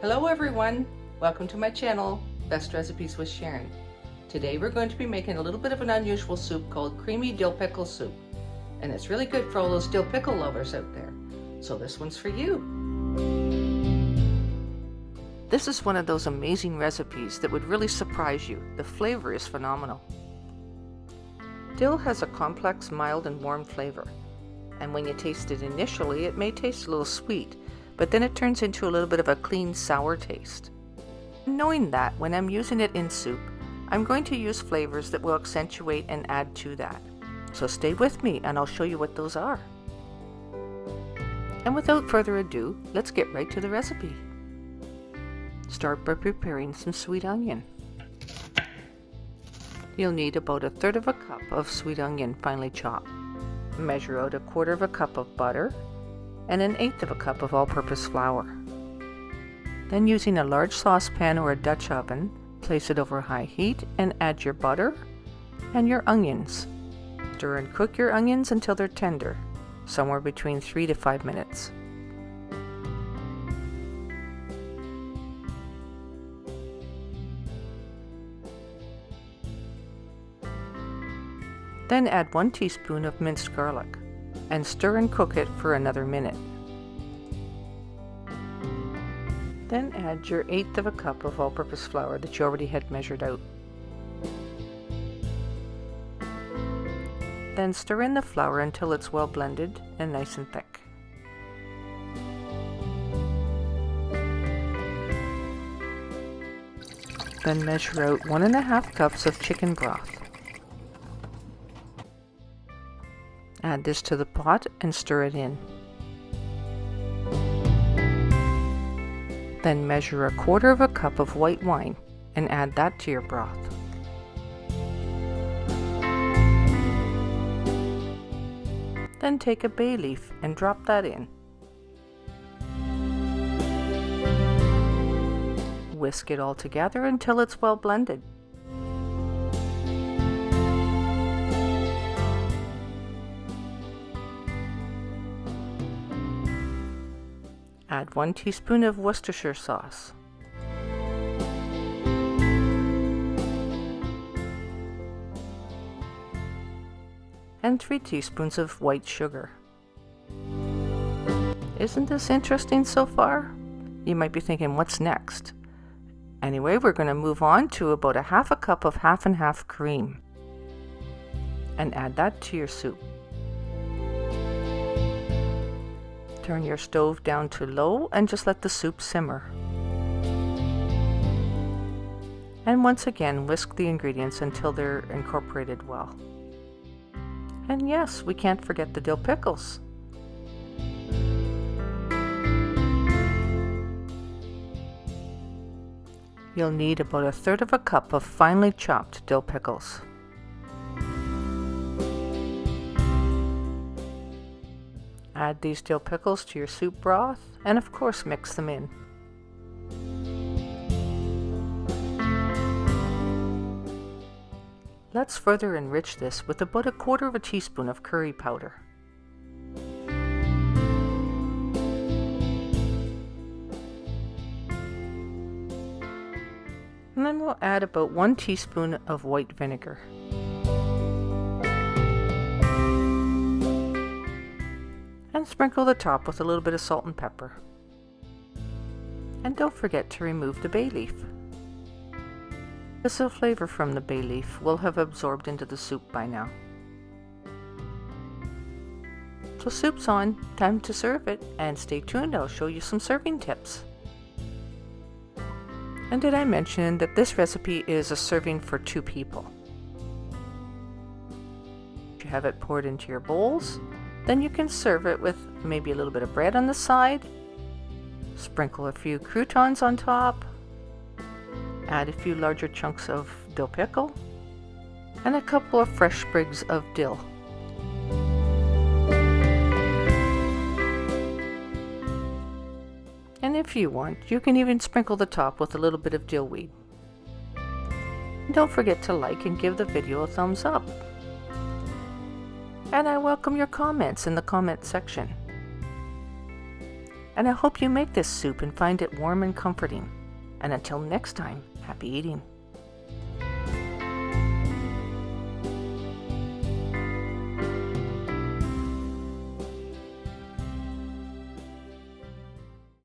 Hello everyone, welcome to my channel, Best Recipes with Sharon. Today we're going to be making a little bit of an unusual soup called creamy dill pickle soup. And it's really good for all those dill pickle lovers out there. So this one's for you. This is one of those amazing recipes that would really surprise you. The flavor is phenomenal. Dill has a complex, mild and warm flavor. And when you taste it initially, it may taste a little sweet, but then it turns into a little bit of a clean, sour taste. Knowing that, when I'm using it in soup, I'm going to use flavors that will accentuate and add to that. So stay with me and I'll show you what those are. And without further ado, let's get right to the recipe. Start by preparing some sweet onion. You'll need about 1/3 cup of sweet onion finely chopped. Measure out 1/4 cup of butter and 1/8 cup of all-purpose flour. Then, using a large saucepan or a Dutch oven, place it over high heat and add your butter and your onions. Stir and cook your onions until they're tender, somewhere between 3 to 5 minutes. Then add 1 teaspoon of minced garlic and stir and cook it for another minute. Then add your 1/8 cup of all-purpose flour that you already had measured out. Then stir in the flour until it's well blended and nice and thick. Then measure out 1½ cups of chicken broth. Add this to the pot and stir it in. Then measure 1/4 cup of white wine and add that to your broth. Then take a bay leaf and drop that in. Whisk it all together until it's well blended. Add 1 teaspoon of Worcestershire sauce. And 3 teaspoons of white sugar. Isn't this interesting so far? You might be thinking, what's next? Anyway, we're going to move on to about 1/2 cup of half and half cream. And add that to your soup. Turn your stove down to low and just let the soup simmer. And once again, whisk the ingredients until they're incorporated well. And yes, we can't forget the dill pickles. You'll need about 1/3 cup of finely chopped dill pickles. Add these dill pickles to your soup broth and of course mix them in. Let's further enrich this with about 1/4 teaspoon of curry powder. And then we'll add about 1 teaspoon of white vinegar. And sprinkle the top with a little bit of salt and pepper. And don't forget to remove the bay leaf. The flavor from the bay leaf will have absorbed into the soup by now. So soup's on, time to serve it, and stay tuned, I'll show you some serving tips. And did I mention that this recipe is a serving for 2 people? You have it poured into your bowls. Then you can serve it with maybe a little bit of bread on the side, sprinkle a few croutons on top, add a few larger chunks of dill pickle, and a couple of fresh sprigs of dill. And if you want, you can even sprinkle the top with a little bit of dill weed. And don't forget to like and give the video a thumbs up. And I welcome your comments in the comment section. And I hope you make this soup and find it warm and comforting. And until next time, happy eating.